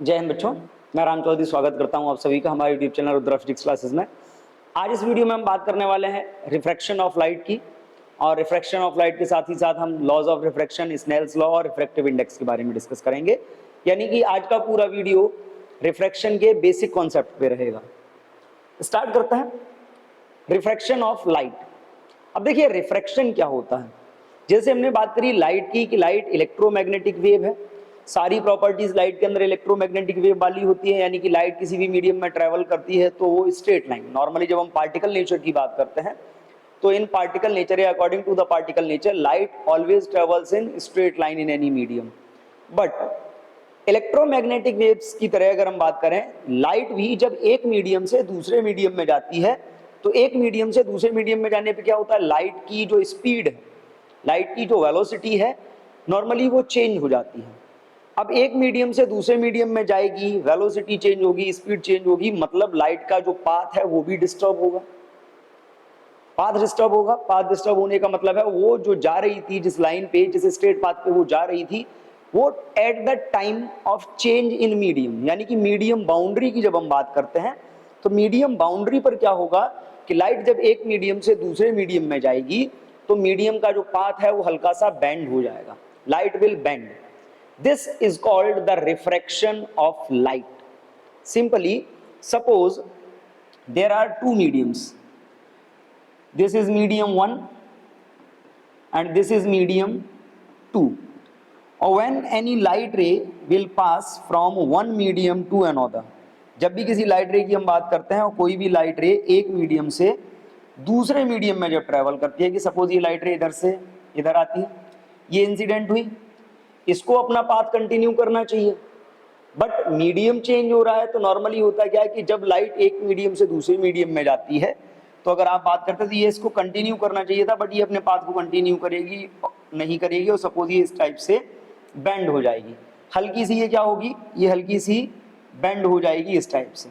जय हिंद बच्चों, मैं राम चौधरी स्वागत करता हूं आप सभी का हमारे YouTube channel Rudra physics classes में। आज इस वीडियो में हम बात करने वाले हैं रिफ्रैक्शन ऑफ लाइट की, और रिफ्रैक्शन ऑफ लाइट के साथ ही साथ हम laws of refraction, Snell's law और रिफ्रैक्टिव इंडेक्स के बारे में डिस्कस करेंगे। यानी कि आज का पूरा वीडियो रिफ्रैक्शन के बेसिक कॉन्सेप्ट पे रहेगा। स्टार्ट करते हैं रिफ्रैक्शन ऑफ लाइट। अब देखिए रिफ्रैक्शन क्या होता है। जैसे हमने बात करी लाइट की कि लाइट इलेक्ट्रोमैग्नेटिक वेव है, सारी प्रॉपर्टीज लाइट के अंदर इलेक्ट्रोमैग्नेटिक वेव वाली होती है। यानी कि लाइट किसी भी मीडियम में ट्रेवल करती है तो वो स्ट्रेट लाइन, नॉर्मली जब हम पार्टिकल नेचर की बात करते हैं तो इन पार्टिकल नेचर या according to the particle nature light always travels in straight line in any medium. But electromagnetic waves की तरह अगर हम बात करें, लाइट भी जब एक मीडियम से दूसरे मीडियम में जाती है तो एक मीडियम से दूसरे मीडियम में जाने पे क्या होता है, लाइट की जो स्पीड है, लाइट की जो वेलोसिटी है, नॉर्मली वो चेंज हो जाती है। अब एक मीडियम से दूसरे मीडियम में जाएगी, वेलोसिटी चेंज होगी, स्पीड चेंज होगी, मतलब लाइट का जो पाथ है वो भी डिस्टर्ब होगा। पाथ डिस्टर्ब होगा, पाथ डिस्टर्ब होने का मतलब है वो जो जा रही थी जिस लाइन पे, जिस स्ट्रेट पाथ पे वो जा रही थी, वो at the time of change in medium, यानी कि मीडियम बाउंड्री की जब हम बात करते हैं तो मीडियम बाउंड्री पर क्या होगा कि लाइट जब एक मीडियम से दूसरे मीडियम में जाएगी तो मीडियम का जो पाथ है वो हल्का सा बेंड हो जाएगा, light will bend. This is called the refraction of light. Simply suppose there are two mediums, this is medium 1 and this is medium 2, or when any light ray will pass from one medium to another, जब भी किसी light रे की हम बात करते हैं और कोई भी लाइट रे एक मीडियम से दूसरे मीडियम में जब ट्रेवल करती है, कि सपोज ये लाइट रे इधर से इधर आती है, ये इंसिडेंट हुई, इसको अपना पाथ कंटिन्यू करना चाहिए, बट मीडियम चेंज हो रहा है तो नॉर्मली होता क्या है कि जब लाइट एक मीडियम से दूसरे मीडियम में जाती है तो अगर आप बात करते तो ये इसको कंटिन्यू करना चाहिए था, बट ये अपने पाथ को कंटिन्यू करेगी नहीं करेगी, और सपोज ये इस टाइप से बेंड हो जाएगी, हल्की सी ये क्या होगी, ये हल्की सी बेंड हो जाएगी इस टाइप से।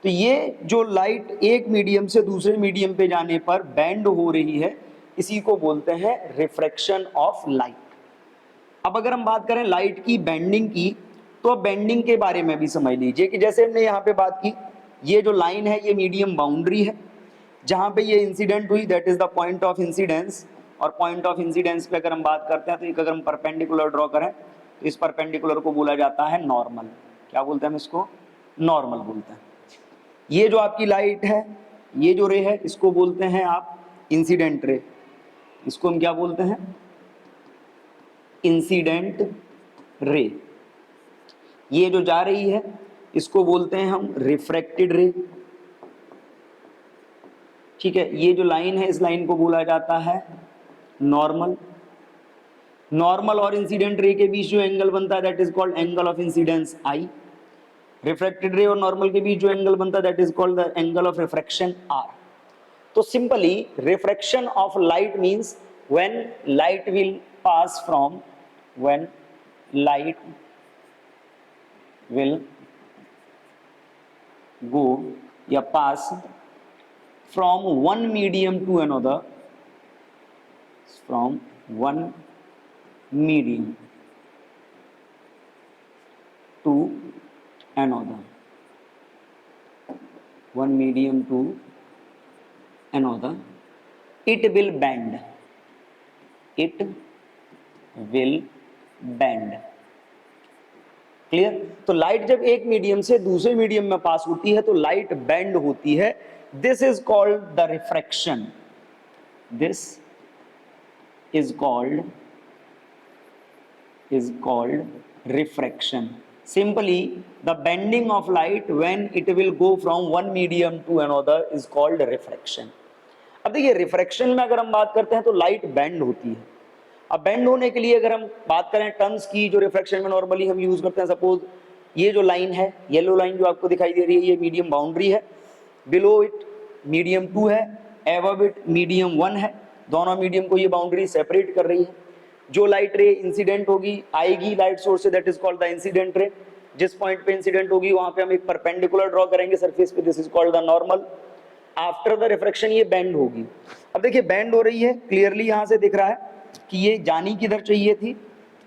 तो ये जो लाइट एक मीडियम से दूसरे मीडियम पे जाने पर बेंड हो रही है, इसी को बोलते हैं रिफ्रैक्शन ऑफ लाइट। अब अगर हम बात करें लाइट की बेंडिंग की, तो अब बेंडिंग के बारे में भी समझ लीजिए कि जैसे हमने यहाँ पे बात की, ये जो लाइन है ये मीडियम बाउंड्री है जहाँ पे ये इंसिडेंट हुई, that is the point of incidence. और पॉइंट ऑफ इंसिडेंस पे अगर हम बात करते हैं तो एक अगर हम परपेंडिकुलर ड्रॉ करें तो इस परपेंडिकुलर को बोला जाता है नॉर्मल। क्या बोलते हैं हम इसको? नॉर्मल बोलते हैं। ये जो आपकी लाइट है, ये जो रे है, इसको बोलते हैं आप इंसिडेंट रे, इसको हम क्या बोलते हैं? Incident ray. ये जो जा रही है इसको बोलते हैं हम रिफ्रैक्टेड रे, ठीक है। ये जो लाइन है इस लाइन को बोला जाता है नॉर्मल। नॉर्मल और इंसिडेंट रे के बीच जो एंगल बनता है that is called angle of incidence I. Refracted ray और नॉर्मल के बीच जो एंगल बनता है that is called the angle of refraction R. तो simply refraction of light means when light will pass from, when light will go या pass from one medium to another, from one medium to another, one medium to another, it will bend, it will band. Clear? तो light जब एक medium से दूसरे medium में pass होती है तो लाइट बैंड होती है। This is called the refraction, this is called refraction. Simply the bending of light when it will go from one medium to another is called refraction. अब देखिए रिफ्रैक्शन में अगर हम बात करते हैं तो लाइट बैंड होती है। अब बेंड होने के लिए अगर हम बात करें टर्म्स की जो रिफ्रैक्शन में नॉर्मली हम यूज करते हैं, सपोज ये जो लाइन है, येलो लाइन जो आपको दिखाई दे रही है, ये मीडियम बाउंड्री है, बिलो इट मीडियम 2 है, एबव इट मीडियम 1 है, दोनों मीडियम को ये बाउंड्री सेपरेट कर रही है। जो लाइट रे इंसिडेंट होगी आएगी लाइट सोर्स से, that is called the incident ray. जिस पॉइंट पे इंसिडेंट होगी वहां पे हम एक परपेंडिकुलर ड्रॉ करेंगे सरफेस पे, this is called the normal. After the refraction ये बेंड होगी। अब देखिए बेंड हो रही है, क्लियरली यहां से दिख रहा है कि ये जानी किधर चाहिए थी,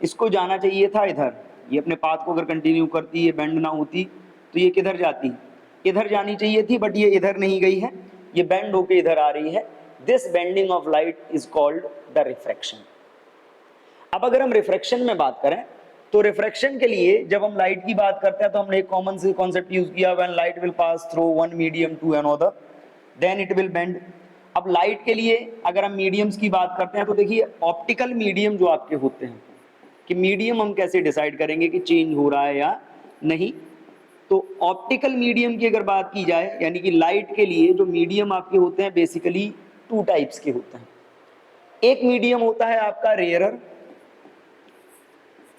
इसको जाना चाहिए था इधर, ये अपने पाथ को अगर कंटिन्यू करती, ये बेंड ना होती तो ये किधर जाती, इधर जानी चाहिए थी, बट ये इधर नहीं गई है, ये बेंड होके इधर आ रही है। This bending of light is called the refraction. अब अगर हम रिफ्रैक्शन में बात करें तो रिफ्रैक्शन के लिए जब हम लाइट की बात करते हैं तो हमने एक कॉमन से कॉन्सेप्ट यूज किया, when light will pass through one medium to another then it will bend. अब लाइट के लिए अगर हम मीडियम्स की बात करते हैं तो देखिए ऑप्टिकल मीडियम जो आपके होते हैं, कि मीडियम हम कैसे डिसाइड करेंगे कि चेंज हो रहा है या नहीं। तो ऑप्टिकल मीडियम की अगर बात की जाए, यानी कि लाइट के लिए जो मीडियम आपके होते हैं बेसिकली टू टाइप्स के होते हैं। एक मीडियम होता है आपका rarer,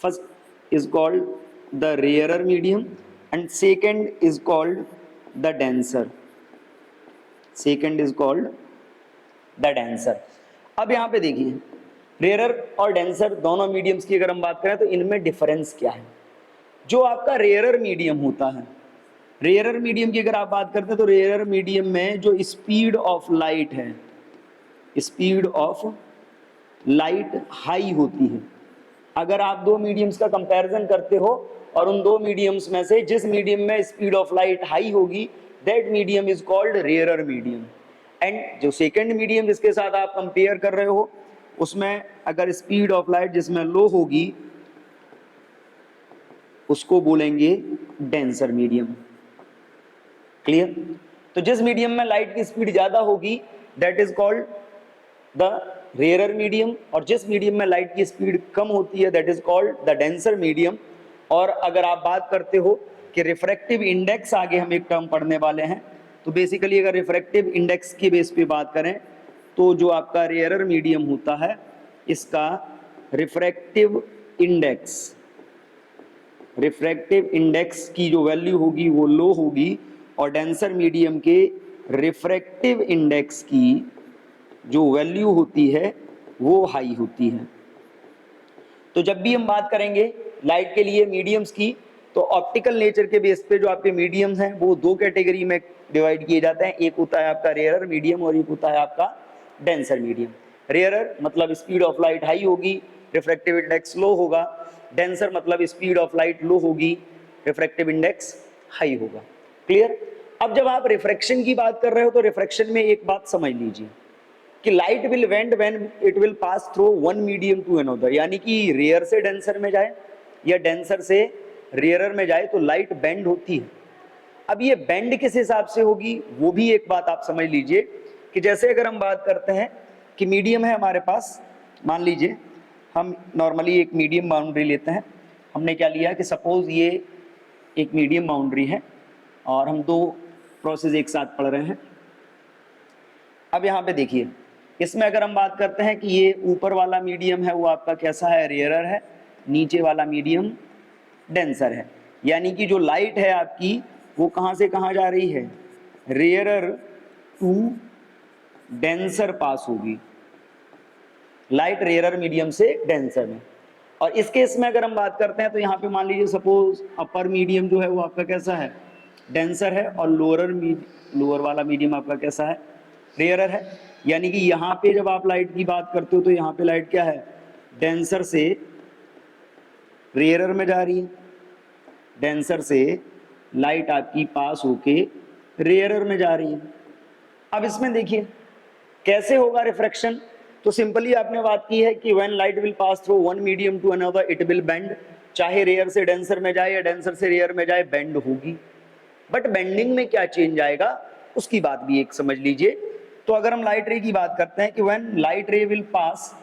first is called the rarer medium and second is called the denser, second is called the denser. अब यहाँ पे देखिए रेयरर और डेंसर दोनों मीडियम्स की अगर हम बात करें तो इनमें डिफरेंस क्या है। जो आपका रेयरर मीडियम होता है, रेयरर मीडियम की अगर आप बात करते हैं तो रेयरर मीडियम में जो स्पीड ऑफ लाइट है, स्पीड ऑफ लाइट हाई होती है। अगर आप दो मीडियम्स का कंपैरिजन करते हो और उन दो मीडियम्स में से जिस मीडियम में स्पीड ऑफ लाइट हाई होगी that medium is called rarer medium. And जो सेकंड मीडियम जिसके साथ आप कंपेयर कर रहे हो उसमें अगर स्पीड ऑफ लाइट जिसमें लो होगी उसको बोलेंगे डेंसर मीडियम। क्लियर? तो जिस मीडियम में लाइट की स्पीड ज्यादा होगी that is called the rarer medium, और जिस मीडियम में लाइट की स्पीड कम होती है that is called the denser medium. और अगर आप बात करते हो कि रिफ्रैक्टिव इंडेक्स, आगे हम एक टर्म पढ़ने वाले हैं, तो बेसिकली अगर रिफ्रैक्टिव इंडेक्स की बेस पे बात करें तो जो आपका रेयरर मीडियम होता है इसका रिफ्रैक्टिव इंडेक्स, रिफ्रैक्टिव इंडेक्स की जो वैल्यू होगी वो लो होगी, और डेंसर मीडियम के रिफ्रैक्टिव इंडेक्स की जो वैल्यू होती है वो हाई होती है। तो जब भी हम बात करेंगे लाइट के लिए मीडियम्स की तो ऑप्टिकल नेचर के बेस पे जो आपके मीडियम्स हैं वो दो कैटेगरी में डिवाइड किए जाते हैं। एक होता है आपका रेयरर मीडियम और एक होता है आपका डेंसर मीडियम। रेयरर मतलब स्पीड ऑफ लाइट हाई होगी, रिफ्रैक्टिव इंडेक्स लो होगा। डेंसर मतलब स्पीड ऑफ लाइट लो होगी, रिफ्रैक्टिव इंडेक्स हाई होगा। क्लियर? अब जब आप रिफ्रैक्शन की बात कर रहे हो तो रिफ्रैक्शन में एक बात समझ लीजिए कि light will bend when it will pass through one medium to another, यानी कि रेयर से डेंसर में जाए या डेंसर से रेयरर में जाए तो लाइट बेंड होती है। अब ये बेंड किस हिसाब से होगी वो भी एक बात आप समझ लीजिए कि जैसे अगर हम बात करते हैं कि मीडियम है हमारे पास, मान लीजिए हम नॉर्मली एक मीडियम बाउंड्री लेते हैं। हमने क्या लिया कि सपोज ये एक मीडियम बाउंड्री है और हम दो प्रोसेस एक साथ पढ़ रहे हैं। अब यहाँ पे देखिए इसमें अगर हम बात करते हैं कि ये ऊपर वाला मीडियम है वो आपका कैसा है, रेयरर है, नीचे वाला मीडियम डेंसर है। यानी कि जो लाइट है आपकी वो कहाँ से कहाँ जा रही है, रेयरर टू डेंसर पास होगी, लाइट रेयरर मीडियम से डेंसर में। और इस केस में अगर हम बात करते हैं तो यहाँ पे मान लीजिए सपोज अपर मीडियम जो है वो आपका कैसा है, डेंसर है, और लोअर वाला मीडियम आपका कैसा है, रेयरर है। यानी कि यहाँ पे जब आप लाइट की बात करते हो तो यहाँ पे लाइट क्या है, डेंसर से रेयरर में जा रही है, डेंसर से लाइट आपकी पास होके रेयरर में जा रही है। अब इसमें देखिए कैसे होगा रिफ्रैक्शन, तो सिंपली आपने बात की है कि when light will pass through one medium to another it will bend, चाहे रेयर से डेंसर में जाए या डेंसर से रेयर में जाए बेंड होगी। बट बेंडिंग में क्या चेंज आएगा उसकी बात भी एक समझ लीजिए। तो अगर हम लाइट रे की बात करते हैं कि when light ray will pass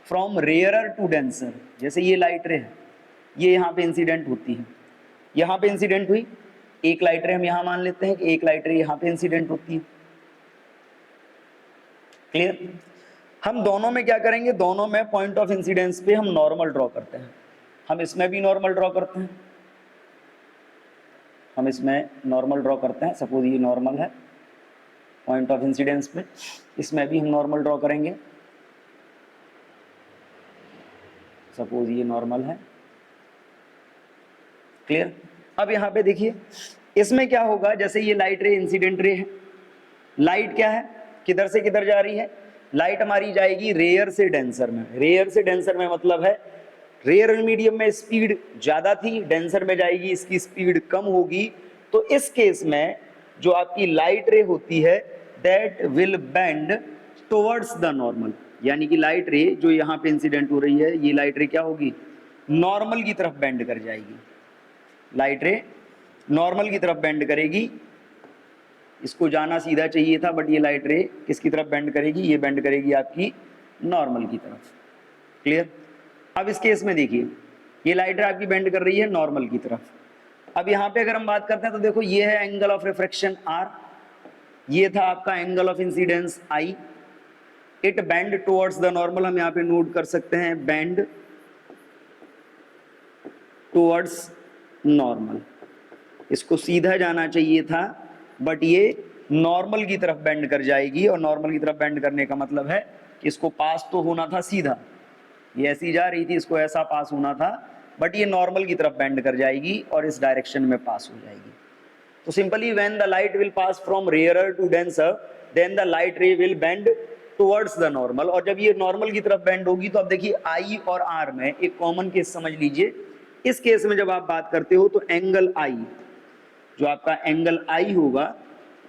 from rarer to denser, जैसे ये लाइट रे है ये यहाँ पे इंसिडेंट होती है, यहाँ पे इंसिडेंट हुई, एक लाइट रे हम यहाँ मान लेते हैं कि एक लाइट रे यहाँ पे इंसिडेंट होती है। क्लियर? हम दोनों में क्या करेंगे, दोनों में पॉइंट ऑफ इंसिडेंस पे हम नॉर्मल ड्रॉ करते हैं। हम इसमें भी नॉर्मल ड्रॉ करते हैं, हम इसमें नॉर्मल ड्रॉ करते हैं। सपोज ये नॉर्मल है पॉइंट ऑफ इंसिडेंस पे, इसमें भी हम नॉर्मल ड्रॉ करेंगे। सपोज ये नॉर्मल है। क्लियर? अब यहाँ पे देखिए इसमें क्या होगा, जैसे ये लाइट रे इंसिडेंट रे है, लाइट क्या है किधर से किधर जा रही है, लाइट हमारी जाएगी रेयर से डेंसर में। रेयर से डेंसर में मतलब है रेयर मीडियम में स्पीड ज़्यादा थी, डेंसर में जाएगी इसकी स्पीड कम होगी। तो इस केस में जो आपकी लाइट रे होती है that will bend towards the normal, यानी कि लाइट रे जो यहाँ पे इंसिडेंट हो रही है, ये लाइट रे क्या होगी, नॉर्मल की तरफ बेंड कर जाएगी। लाइट रे नॉर्मल की तरफ बेंड करेगी, इसको जाना सीधा चाहिए था बट ये लाइट रे किसकी तरफ बेंड करेगी, ये बेंड करेगी आपकी नॉर्मल की तरफ। क्लियर। अब इस केस में देखिए ये लाइट रे आपकी बेंड कर रही है नॉर्मल की तरफ। अब यहाँ पे अगर हम बात करते हैं तो देखो ये है एंगल ऑफ रिफ्रैक्शन R, ये था आपका angle of incidence I, it bend towards the normal, हम यहाँ पे नोट कर सकते हैं बेंड टुवर्ड्स नॉर्मल, इसको सीधा जाना चाहिए था बट ये नॉर्मल की तरफ बेंड कर जाएगी, और नॉर्मल की तरफ बेंड करने का मतलब है कि इसको पास तो होना था सीधा, ये ऐसी जा रही थी, इसको ऐसा पास होना था बट ये नॉर्मल की तरफ बेंड कर जाएगी और इस डायरेक्शन में पास हो जाएगी। तो simply when the light will pass from rarer to denser then the light ray will bend towards the normal, और जब ये नॉर्मल की तरफ बेंड होगी तो अब देखिए I और R में एक कॉमन केस समझ लीजिए। इस केस में जब आप बात करते हो तो एंगल I, जो आपका एंगल I होगा,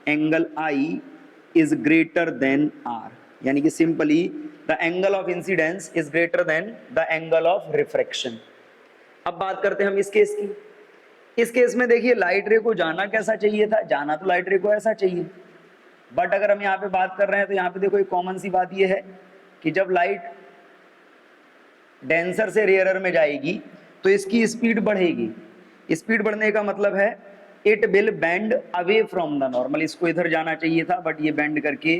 angle I is greater than R, यानी कि simply the angle of incidence is greater than the angle of refraction. अब बात करते हैं हम इस केस की। इस केस में देखिए लाइट रे को जाना कैसा चाहिए था, जाना तो लाइट रे को ऐसा चाहिए, बट अगर हम यहाँ पे बात कर रहे हैं तो यहाँ पे देखो एक कॉमन सी बात ये है कि जब लाइट डेंसर से रेयरर में जाएगी तो इसकी स्पीड बढ़ेगी। स्पीड बढ़ने का मतलब है it will bend away from the normal, इसको इधर जाना चाहिए था बट ये बेंड करके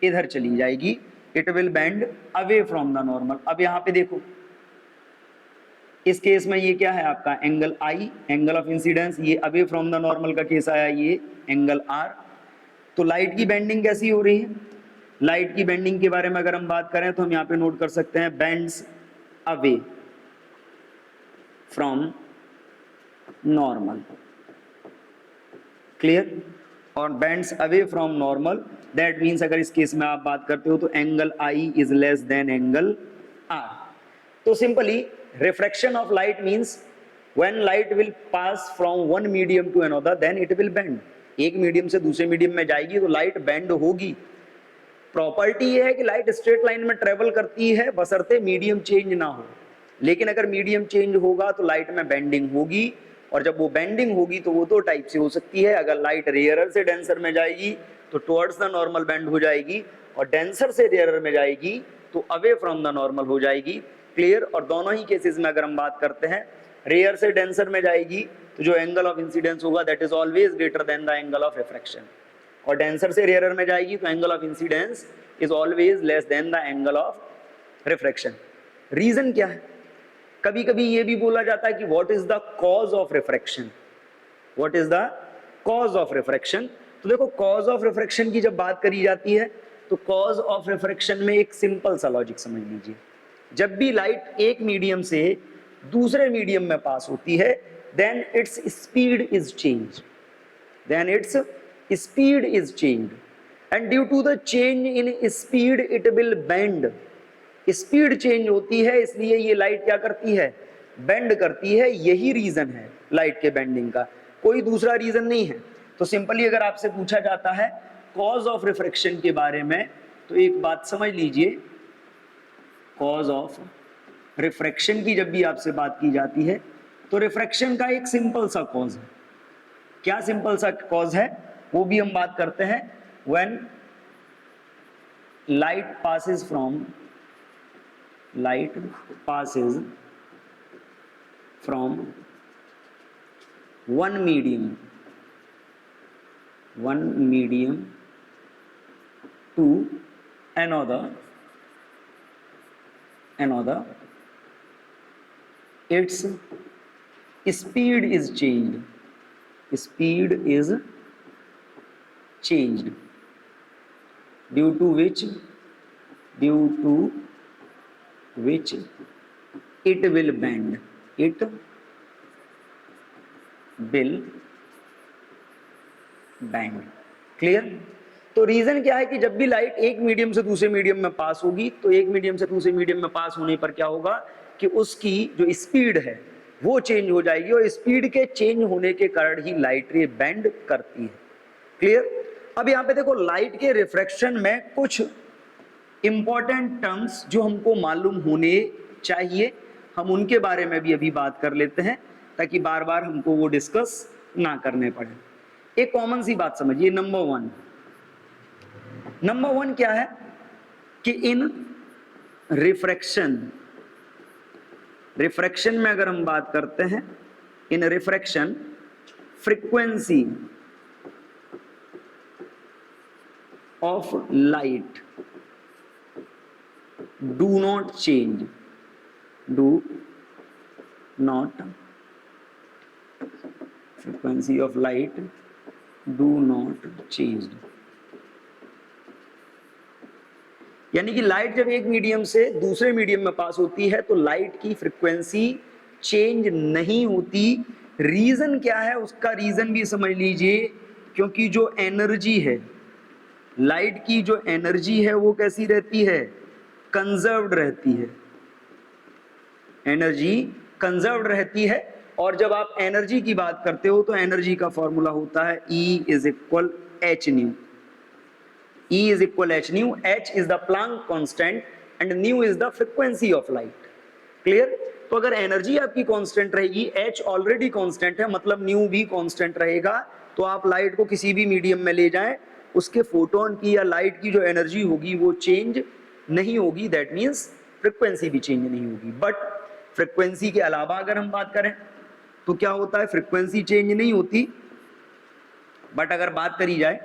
इधर चली जाएगी, it will bend away from the normal. अब यहाँ पे देखो इस केस में ये क्या है आपका angle I, angle of incidence, ये अवे फ्रॉम द नॉर्मल का केस आया, ये एंगल R। तो लाइट की बेंडिंग कैसी हो रही है, लाइट की बेंडिंग के बारे में अगर हम बात करें तो हम यहाँ पे नोट कर सकते हैं bends away from normal. Clear. और bends away from normal that means अगर इस केस में आप बात करते हो तो angle I is less than angle R। तो simply refraction of light means when light will pass from one medium to another then it will bend, एक मीडियम से दूसरे मीडियम में जाएगी तो लाइट बेंड होगी। प्रॉपर्टी ये है कि लाइट स्ट्रेट लाइन में ट्रेवल करती है बशर्ते मीडियम चेंज ना हो, लेकिन अगर मीडियम चेंज होगा तो लाइट में बेंडिंग होगी, और जब वो बेंडिंग होगी तो वो दो टाइप से हो सकती है। अगर लाइट रेयरर से डेंसर में जाएगी तो टुवर्ड्स द नॉर्मल बेंड हो जाएगी, और डेंसर से रेयरर में जाएगी तो अवे फ्रॉम द नॉर्मल हो जाएगी। क्लियर। और दोनों ही केसेस में अगर हम बात करते हैं रेयर से डेंसर में जाएगी तो जो एंगल ऑफ इंसिडेंस होगा that is always greater than the angle of refraction, और डेंसर से रेयरर में जाएगी तो angle of incidence is always less than the angle of refraction. Reason क्या है, कभी कभी ये भी बोला जाता है कि what is the cause of refraction, what is the cause of refraction. तो देखो कॉज ऑफ रिफ्रैक्शन की जब बात करी जाती है तो कॉज ऑफ रिफ्रैक्शन में एक सिंपल सा लॉजिक समझ लीजिए, जब भी लाइट एक मीडियम से दूसरे मीडियम में पास होती है then its speed is change, then its speed is change, and due to the change in speed it will bend. Speed change होती है इसलिए ये लाइट क्या करती है, बेंड करती है। यही रीजन है लाइट के बेंडिंग का, कोई दूसरा रीजन नहीं है। तो सिंपली अगर आपसे पूछा जाता है कॉज ऑफ रिफ्रैक्शन के बारे में तो एक बात समझ लीजिए, कॉज ऑफ रिफ्रैक्शन की जब भी आपसे बात की जाती है तो रिफ्रैक्शन का एक सिंपल सा कॉज है। क्या सिंपल सा कॉज है वो भी हम बात करते हैं। When light passes from one medium to another its speed is changed, due to which it will bend, clear. तो रीजन क्या है कि जब भी लाइट एक मीडियम से दूसरे मीडियम में पास होगी तो एक मीडियम से दूसरे मीडियम में पास होने पर क्या होगा, कि उसकी जो स्पीड है वो चेंज हो जाएगी, और स्पीड के चेंज होने के कारण ही लाइट रे बेंड करती है। क्लियर? अब यहां पे देखो, लाइट के रिफ्रैक्शन में कुछ इंपॉर्टेंट टर्म्स जो हमको मालूम होने चाहिए, हम उनके बारे में भी अभी बात कर लेते हैं, ताकि बार बार हमको वो डिस्कस ना करने पड़े। एक कॉमन सी बात समझिए, नंबर वन क्या है कि इन रिफ्रैक्शन में अगर हम बात करते हैं, in refraction frequency of light do not change, frequency of light do not change। यानी कि लाइट जब एक मीडियम से दूसरे मीडियम में पास होती है तो लाइट की फ्रीक्वेंसी चेंज नहीं होती। रीजन क्या है, उसका रीजन भी समझ लीजिए, क्योंकि जो एनर्जी है, लाइट की जो एनर्जी है वो कैसी रहती है, कंजर्व्ड रहती है। एनर्जी कंजर्व्ड रहती है, और जब आप एनर्जी की बात करते हो तो एनर्जी का फॉर्मूला होता है E is equal H new. E is equal h nu, h is the Planck constant and nu is the frequency of light। Clear? तो अगर एनर्जी आपकी कांस्टेंट रहेगी, h ऑलरेडी कांस्टेंट है, मतलब न्यू भी कांस्टेंट रहेगा, तो आप लाइट को किसी भी मीडियम में ले जाएं, उसके फोटोन की या लाइट की जो एनर्जी होगी वो चेंज नहीं होगी, दैट मीन्स फ्रीक्वेंसी भी चेंज नहीं होगी। बट फ्रीक्वेंसी के अलावा अगर हम बात करें तो क्या होता है, फ्रीक्वेंसी चेंज नहीं होती, बट अगर बात करी जाए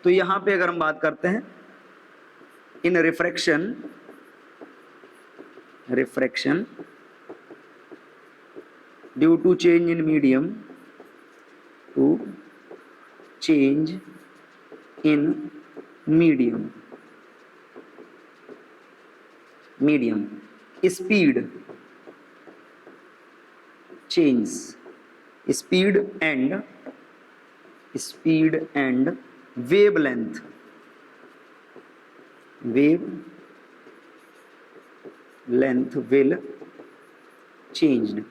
तो यहां पे अगर हम बात करते हैं in refraction due to change in medium, medium speed change, speed and wavelength will changed.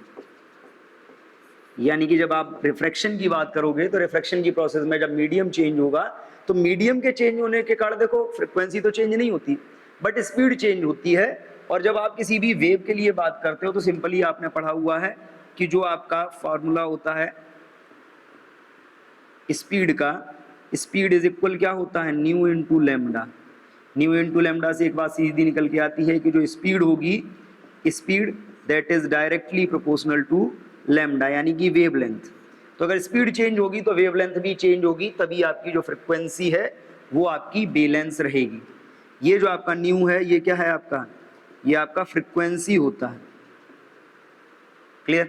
यानी कि जब आप रिफ्रैक्शन की बात करोगे तो रिफ्रैक्शन की प्रोसेस में जब मीडियम चेंज होगा तो मीडियम के चेंज होने के कारण देखो फ्रीक्वेंसी तो चेंज नहीं होती बट स्पीड चेंज होती है। और जब आप किसी भी वेव के लिए बात करते हो तो सिंपली आपने पढ़ा हुआ है कि जो आपका फॉर्मूला होता है स्पीड का, स्पीड इज इक्वल क्या होता है, new into lambda. New into lambda से एक बात सीधी निकल के आती है कि जो स्पीड होगी, speed that is directly proportional to lambda, यानी कि वेवलेंथ। तो अगर स्पीड चेंज होगी तो वेवलेंथ भी चेंज होगी, तभी आपकी जो फ्रीक्वेंसी है वो आपकी बैलेंस रहेगी। ये जो आपका न्यू है ये क्या है आपका, ये आपका फ्रीक्वेंसी होता है। क्लियर?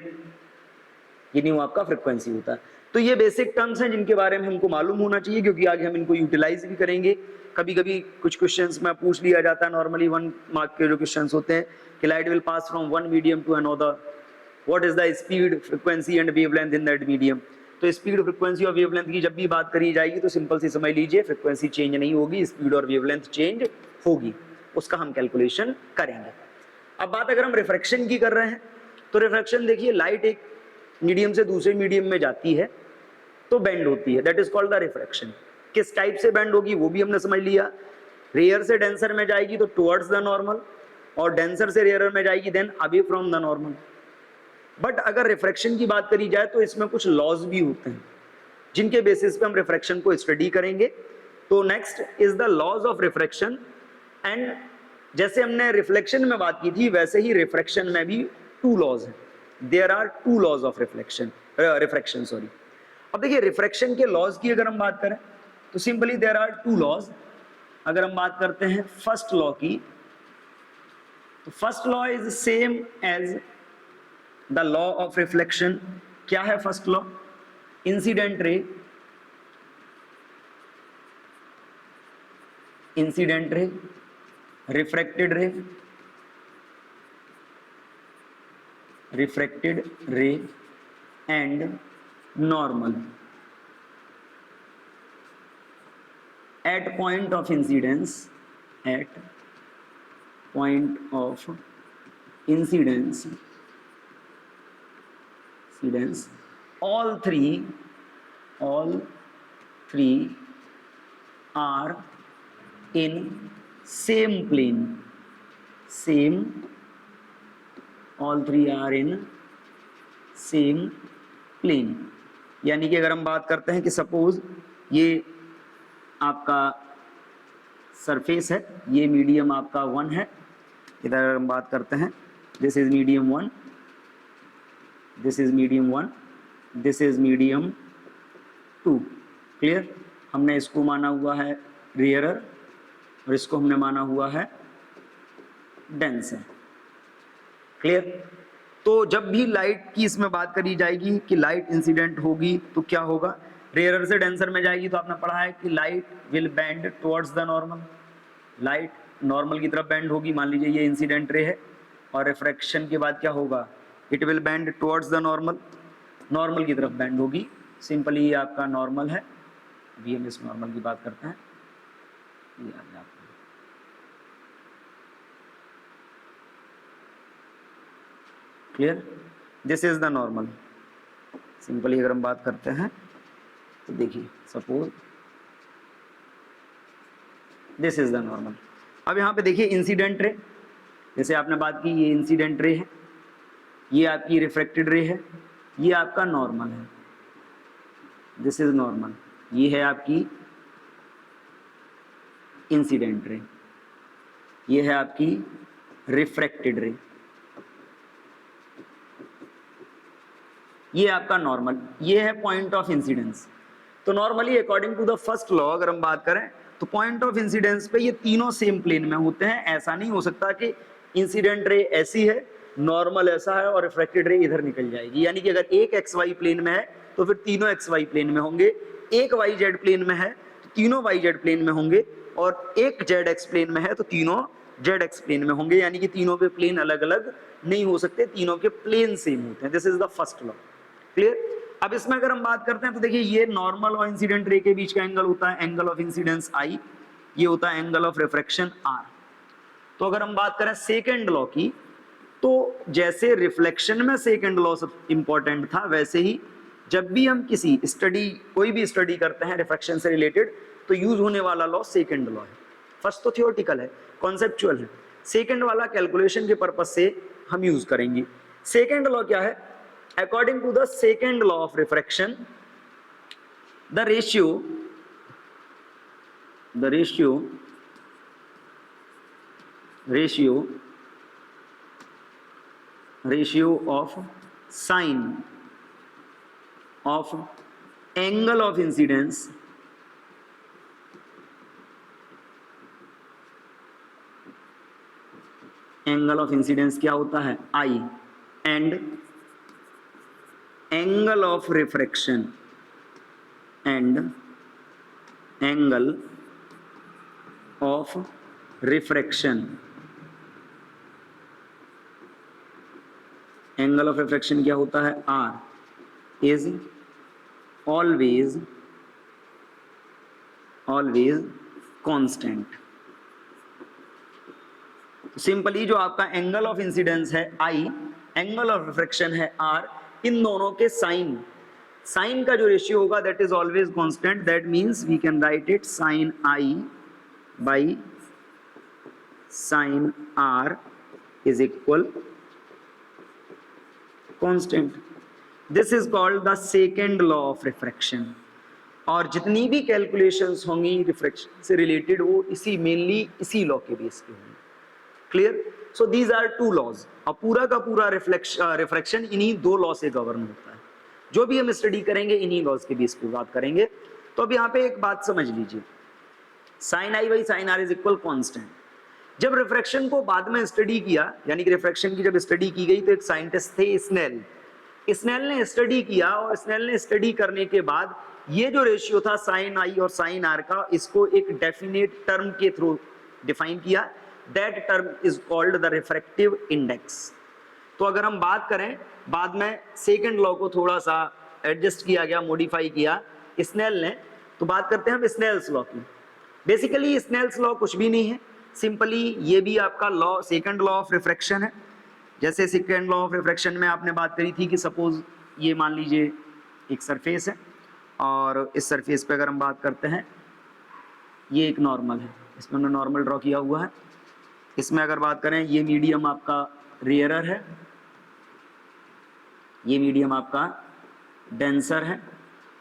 ये न्यू आपका फ्रीक्वेंसी होता है। तो ये बेसिक टर्म्स हैं जिनके बारे में हमको मालूम होना चाहिए, क्योंकि आगे हम इनको यूटिलाइज भी करेंगे। कभी कभी कुछ क्वेश्चंस में पूछ लिया जाता है, नॉर्मली 1 मार्क के जो क्वेश्चंस होते हैं कि light will pass from one medium to another, what is the speed, frequency and wavelength in that medium. तो स्पीड, फ्रीक्वेंसी और वेवलेंथ की जब भी बात करी जाएगी तो सिंपल सी समझ लीजिए फ्रीक्वेंसी चेंज नहीं होगी, स्पीड और वेवलेंथ चेंज होगी, उसका हम कैलकुलेशन करेंगे। अब बात अगर हम रिफ्रैक्शन की कर रहे हैं तो रिफ्रैक्शन देखिए, लाइट एक मीडियम से दूसरे मीडियम में जाती है तो बेंड होती है, that is called the refraction. किस टाइप से बेंड होगी वो भी हमने समझ लिया। रेयर से डेंसर में जाएगी तो टुवर्ड्स द नॉर्मल, और डेंसर से रेयर में जाएगी then away from the normal. But अगर रिफ्रैक्शन की बात करी जाए तो इसमें कुछ लॉज भी होते हैं जिनके बेसिस पे हम रिफ्रैक्शन को स्टडी करेंगे। तो next is the laws of refraction. And जैसे हमने रिफ्लेक्शन में बात की थी वैसे ही रिफ्रैक्शन में भी 2 लॉज हैं। There are 2 laws of refraction sorry. अब देखिए रिफ्रैक्शन के लॉज की अगर हम बात करें तो सिंपली देयर आर 2 लॉज। अगर हम बात करते हैं फर्स्ट लॉ की, तो first law is same as the law of reflection. क्या है first law? Incident ray refracted ray and normal at point of incidence incidence, all three are in same plane, all three are in same plane। यानी कि अगर हम बात करते हैं कि सपोज ये आपका सरफेस है, ये मीडियम आपका 1 है, इधर अगर हम बात करते हैं this is medium 1, this is medium 1, this is medium 2। Clear? हमने इसको माना हुआ है रेयरर और इसको हमने माना हुआ है डेंसर। क्लियर? तो जब भी लाइट की इसमें बात करी जाएगी कि लाइट इंसिडेंट होगी तो क्या होगा, रेयरर से डेंसर में जाएगी तो आपने पढ़ा है कि light will bend towards the normal, light normal की तरफ बेंड होगी। मान लीजिए ये इंसिडेंट रे है और रिफ्रैक्शन के बाद क्या होगा, it will bend towards the normal, normal की तरफ बेंड होगी। सिंपली ये आपका नॉर्मल है, अभी हम इस नॉर्मल की बात करते हैं। ये आ गया आपका clear, this is the normal. Simply अगर हम बात करते हैं तो देखिए suppose this is the normal. अब यहाँ पे देखिए इंसिडेंट रे, जैसे आपने बात की ये इंसिडेंट रे है, ये आपकी रिफ्रैक्टेड रे है, ये आपका नॉर्मल है, दिस इज नॉर्मल। ये है आपकी इंसिडेंट रे, ये है आपकी रिफ्रैक्टेड रे, ये आपका नॉर्मल, ये है पॉइंट ऑफ इंसिडेंस। तो normally according to the first law अगर हम बात करें तो पॉइंट ऑफ इंसिडेंस पे ये तीनों सेम प्लेन में होते हैं। ऐसा नहीं हो सकता कि इंसिडेंट रे ऐसी है, नॉर्मल ऐसा है और रिफ्रैक्टेड रे इधर निकल जाएगी। यानी कि अगर एक एक्स वाई प्लेन में है तो फिर तीनों एक्स वाई प्लेन में होंगे, एक वाई जेड प्लेन में है तो तीनों वाई जेड प्लेन में होंगे, और एक जेड एक्स प्लेन में है तो तीनों जेड एक्स प्लेन में होंगे। यानी कि तीनों के प्लेन अलग अलग नहीं हो सकते, तीनों के प्लेन सेम होते हैं। This is the first law. Clear? अब इसमें अगर हम बात करते हैं तो देखिए ये नॉर्मल और इंसिडेंट रे के बीच का एंगल होता है एंगल ऑफ इंसिडेंस आई, ये होता है एंगल ऑफ रिफ्रैक्शन आर। तो अगर हम बात करें सेकेंड लॉ की, तो जैसे रिफ्लेक्शन में सेकेंड लॉ इंपॉर्टेंट था, वैसे ही जब भी हम किसी स्टडी कोई भी स्टडी करते हैं रिफ्रैक्शन से रिलेटेड तो यूज होने वाला लॉ सेकेंड लॉ है। फर्स्ट तो थियोरेटिकल है, कॉन्सेप्चुअल है, सेकेंड वाला कैलकुलेशन के पर्पज से हम यूज करेंगे। सेकेंड लॉ क्या है? According to the second law of refraction, the ratio of sine of angle of incidence क्या होता है I, and angle of refraction and angle of refraction, angle of refraction क्या होता है R, is always constant। सिंपली जो आपका angle of incidence है I, एंगल ऑफ रिफ्रैक्शन है R, इन दोनों के साइन का जो रेशियो होगा that is always constant. That means we can write it sine I by sine R is equal constant. This is called the second law of refraction. और जितनी भी कैलकुलेशंस होंगी रिफ्रैक्शन से रिलेटेड वो mainly इसी law के base पे होंगी। Clear? So these are two laws, और पूरा का पूरा रिफ्रैक्शन इन्हीं दो लॉ से गवर्न होता है। जो भी हम स्टडी करेंगे इन्हीं लॉज के बेस पे बात करेंगे। तो अब यहाँ पे एक बात समझ लीजिए, sine I by sine R is equal constant. जब रिफ्रैक्शन को बाद में स्टडी किया, यानी कि रिफ्रैक्शन की जब स्टडी की गई तो एक साइंटिस्ट थे स्नेल ने स्टडी किया, और स्नेल ने स्टडी करने के बाद ये जो रेशियो था साइन आई और साइन आर का, इसको एक डेफिनेट टर्म के थ्रू डिफाइन किया। That term is called the refractive index। तो अगर हम बात करें, बाद में सेकेंड लॉ को थोड़ा सा एडजस्ट किया गया, मॉडिफाई किया स्नेल ने। तो बात करते हैं हम स्नेल्स लॉ की। बेसिकली स्नेल्स लॉ कुछ भी नहीं है, सिंपली ये भी आपका law second law of refraction है। जैसे सेकेंड लॉ ऑफ रिफ्रैक्शन में आपने बात करी थी कि सपोज ये मान लीजिए एक सरफेस है और इस सरफेस पे अगर हम बात करते हैं, ये एक नॉर्मल है, इसमें हमने नॉर्मल ड्रॉ किया हुआ है। इसमें अगर बात करें, ये मीडियम आपका रेयरर है, ये मीडियम आपका डेंसर है।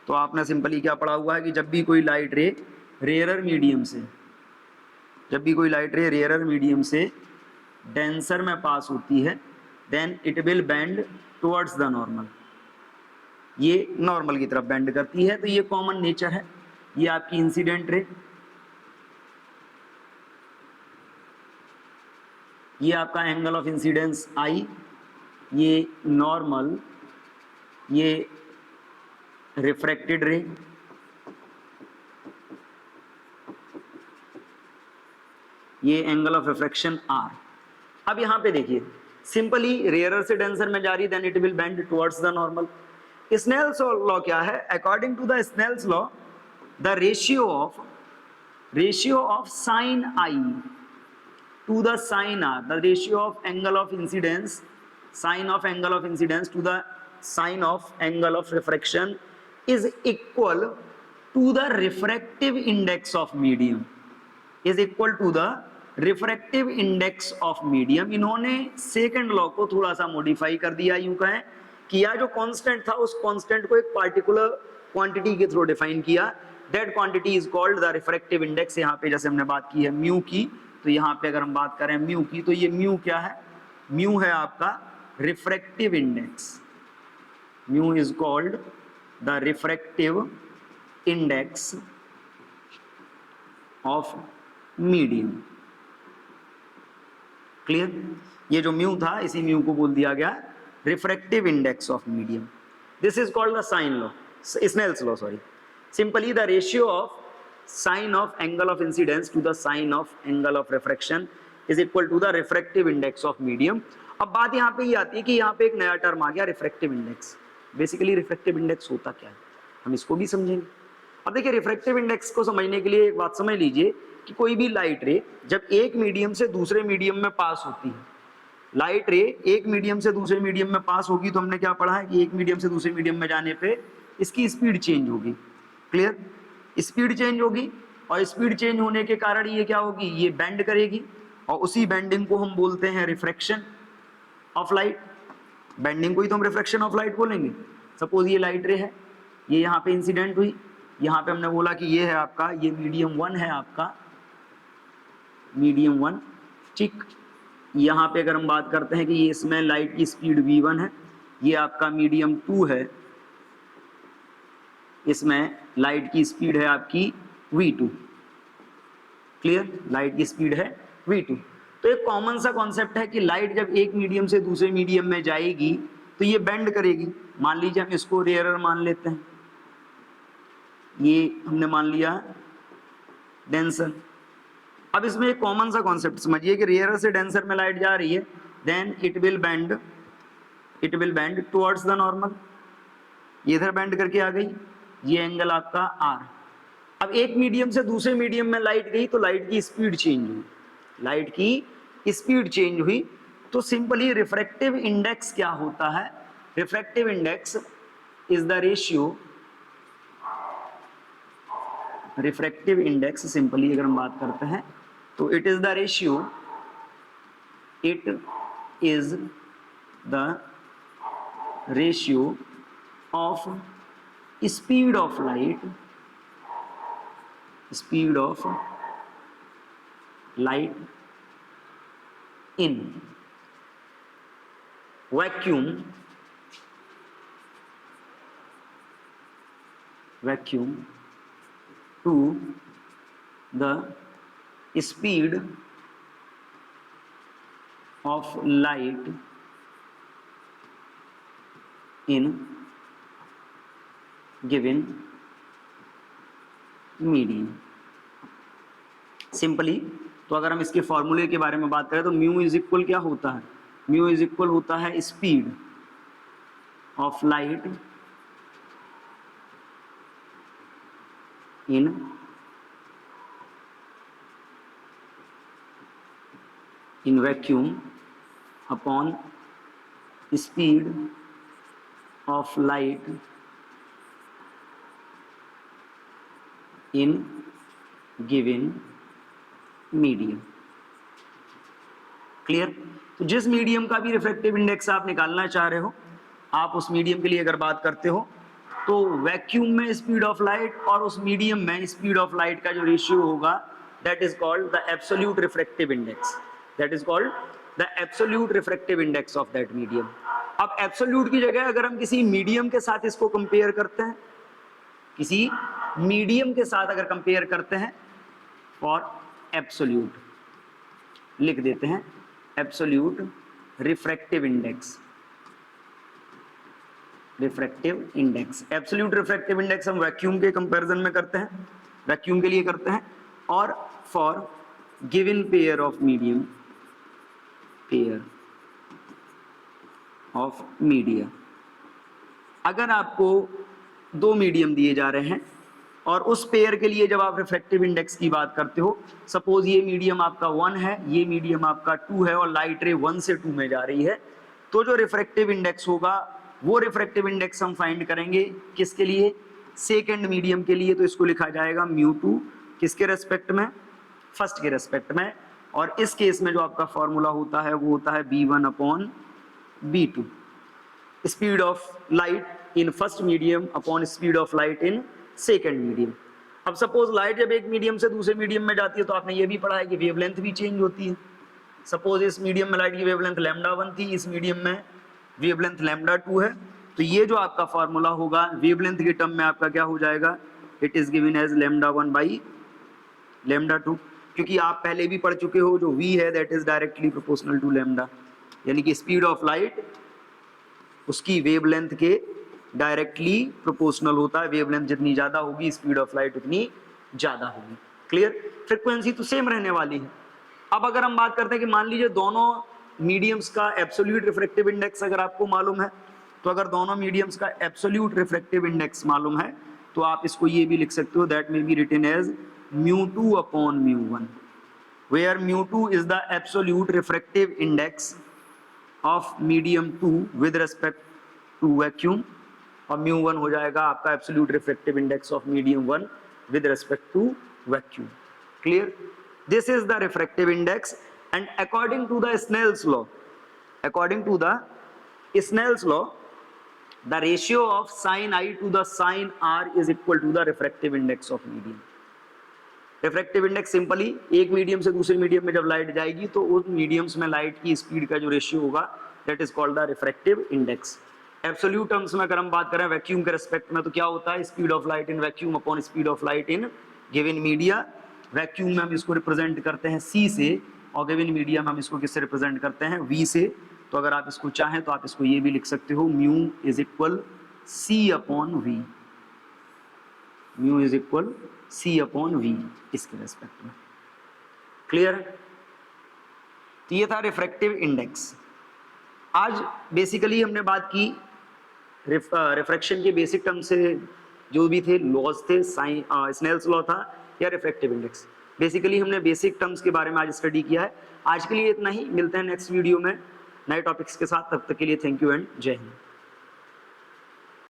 तो आपने सिंपली क्या पढ़ा हुआ है कि जब भी कोई लाइट रे रेयरर मीडियम से, जब भी कोई लाइट रे रेयरर मीडियम से डेंसर में पास होती है, then it will bend towards the normal, ये नॉर्मल की तरफ बेंड करती है। तो ये कॉमन नेचर है। ये आपकी इंसिडेंट रे, ये आपका एंगल ऑफ इंसिडेंस आई, ये नॉर्मल, ये रिफ्रैक्टेड रे, ये एंगल ऑफ रिफ्रैक्शन आर। अब यहां पे देखिए, सिंपली रेयरर से डेंसर में जा रही, then it will bend towards the normal. Snell's law क्या है? According to the Snell's law, the ratio of sine I to the sin r, the ratio of angle of incidence, sin of angle of incidence to the sin of angle of refraction is equal to the refractive index of medium, is equal to the refractive index of medium। इन्होंने second law को थोड़ा सा modify कर दिया, यूं कहें कि यह जो कांस्टेंट था उस कांस्टेंट को एक पार्टिकुलर क्वांटिटी के थ्रू डिफाइन किया। That quantity is called the refractive index. यहाँ पे जैसे हमने बात की है म्यू की, तो यहाँ पे अगर हम बात करें म्यू की, तो ये म्यू क्या है? म्यू है आपका refractive index. Mu is called the refractive index of medium. Clear? ये जो म्यू था, इसी म्यू को बोल दिया गया refractive index of medium. This is called the sine law, Snell's law, sorry. Simply the ratio of sin of angle of incidence to the sin of angle of refraction is equal to the refractive index of medium। अब बात यहाँ पे ये आती है कि यहाँ पे एक नया टर्म आ गया, refractive index. Basically refractive index होता क्या है, हम इसको भी समझेंगे। अब देखिए, रिफ्रैक्टिव इंडेक्स को समझने के लिए एक बात समझ लीजिए कि कोई भी लाइट रे जब एक मीडियम से दूसरे मीडियम में पास होती है, लाइट रे एक मीडियम से दूसरे मीडियम में पास होगी, तो हमने क्या पढ़ा है कि एक मीडियम से दूसरे मीडियम में जाने पे इसकी स्पीड चेंज होगी। क्लियर? स्पीड चेंज होगी, और स्पीड चेंज होने के कारण ये क्या होगी? ये बेंड करेगी, और उसी बेंडिंग को हम बोलते हैं रिफ्रैक्शन ऑफ लाइट। बेंडिंग को ही तो हम रिफ्रैक्शन ऑफ लाइट बोलेंगे। सपोज ये लाइट रे है, ये यहाँ पे इंसिडेंट हुई, यहाँ पे हमने बोला कि ये है आपका, ये मीडियम 1 है आपका, मीडियम 1, ठीक। यहाँ पे अगर हम बात करते हैं कि ये इसमें लाइट की स्पीड v1 है, ये आपका मीडियम 2 है, इसमें लाइट की स्पीड है आपकी v2। क्लियर? लाइट की स्पीड है v2। तो एक कॉमन सा कॉन्सेप्ट है कि लाइट जब एक मीडियम से दूसरे मीडियम में जाएगी तो ये बेंड करेगी। मान लीजिए हम इसको रेयरर मान लेते हैं, ये हमने मान लिया डेंसर। अब इसमें एक कॉमन सा कॉन्सेप्ट समझिए कि रेयरर से डेंसर में लाइट जा रही है, then it will bend towards the normal. ये इधर बेंड करके आ गई, ये एंगल आपका आर। अब एक मीडियम से दूसरे मीडियम में लाइट गई तो लाइट की स्पीड चेंज हुई, लाइट की स्पीड चेंज हुई। तो सिंपली रिफ्रैक्टिव इंडेक्स क्या होता है? Refractive index is the ratio, refractive index simply अगर हम बात करते हैं तो it is the ratio, it is the ratio of speed of light in vacuum to the speed of light in given medium. Simply तो अगर हम इसके फॉर्मूले के बारे में बात करें तो म्यू इज इक्वल क्या होता है? म्यू इज इक्वल होता है speed of light in vacuum upon speed of light in given medium। Clear? तो जिस मीडियम का भी रिफ्रैक्टिव इंडेक्स आप निकालना चाह रहे हो, आप उस मीडियम के लिए अगर बात करते हो तो वैक्यूम में स्पीड ऑफ लाइट और उस मीडियम में स्पीड ऑफ लाइट का जो रेशियो होगा, that is called the absolute refractive index. That is called the absolute refractive index of that medium. अब एब्सोल्यूट की जगह अगर हम किसी मीडियम के साथ इसको कंपेयर करते हैं, किसी मीडियम के साथ अगर कंपेयर करते हैं, फॉर एब्सोल्यूट लिख देते हैं absolute refractive index. Refractive index, absolute refractive index हम वैक्यूम के कंपैरिजन में करते हैं, वैक्यूम के लिए करते हैं, और for given pair of medium, pair of media. अगर आपको दो मीडियम दिए जा रहे हैं और उस पेयर के लिए जब आप रिफ्रैक्टिव इंडेक्स की बात करते हो, सपोज ये मीडियम आपका 1 है, ये मीडियम आपका 2 है और लाइट रे 1 से 2 में जा रही है, तो जो रिफ्रैक्टिव इंडेक्स होगा वो रिफ्रैक्टिव इंडेक्स हम फाइंड करेंगे किसके लिए, सेकेंड मीडियम के लिए। तो इसको लिखा जाएगा μ2 किसके रेस्पेक्ट में, फर्स्ट के रेस्पेक्ट में। और इस केस में जो आपका फॉर्मूला होता है वो होता है b1 upon b2, speed of light in first medium upon speed of light in second medium. अब सपोज लाइट जब एक मीडियम से दूसरे मीडियम में जाती है तो आपने ये भी पढ़ा है कि वेवलेंथ भी चेंज होती है। सपोज इस मीडियम में लाइट की वेवलेंथ λ1 थी, इस मीडियम में वेवलेंथ λ2 है, तो ये जो आपका फॉर्मूला होगा वेवलेंथ के टर्म में आपका क्या हो जाएगा, it is given as λ1 by λ2, क्योंकि आप पहले भी पढ़ चुके हो जो v है that is directly proportional to λ, यानी कि स्पीड ऑफ लाइट उसकी वेवलेंथ के डायरेक्टली प्रोपोर्शनल होता है। वेवलेंथ जितनी ज्यादा होगी स्पीड ऑफ लाइट उतनी ज्यादा होगी। क्लियर? फ्रीक्वेंसी तो सेम रहने वाली है। अब अगर हम बात करते हैं कि मान लीजिए दोनों मीडियम्स का एब्सोल्यूट रिफ्रैक्टिव इंडेक्स अगर आपको मालूम है, तो अगर दोनों मीडियम्स का एब्सोल्यूट रिफ्रैक्टिव इंडेक्स मालूम है तो आप इसको ये भी लिख सकते हो, that may be written as μ2 upon μ1, where μ2 is the absolute refractive index of medium 2 with respect to vacuum, और μ1 हो जाएगा आपका absolute refractive index of medium 1 with respect to vacuum. Clear? This is the refractive index, and according to the Snell's law, the ratio of sin I to the sin R is equal to the refractive index of medium। Refractive index simply एक medium से दूसरे medium में जब light जाएगी तो उस mediums में light की स्पीड का जो रेशियो होगा that is called the refractive index. Absolute terms में अगर हम बात करें वैक्यूम के रेस्पेक्ट में तो क्या होता है, speed of light in vacuum upon speed of light in given media. Vacuum में हम इसको रिप्रेजेंट करते हैं c से और गिवन मीडिया में हम इसको किससे रिप्रेजेंट करते हैं, v से। तो अगर आप इसको चाहें तो आप इसको ये भी लिख सकते हो, mu is equal c upon v, mu is equal c upon v इसके रेस्पेक्ट में। क्लियर? तो ये था रिफ्रैक्टिव इंडेक्स। आज बेसिकली हमने बात की रिफ्रैक्शन के बेसिक टर्म से जो भी थे लॉज थे, स्नेल्स लॉ था या रिफ्रैक्टिव इंडेक्स। बेसिकली हमने बेसिक टर्म्स के बारे में आज स्टडी किया है। आज के लिए इतना ही, मिलते हैं नेक्स्ट वीडियो में नए टॉपिक्स के साथ। तब तक के लिए थैंक यू एंड जय हिंद।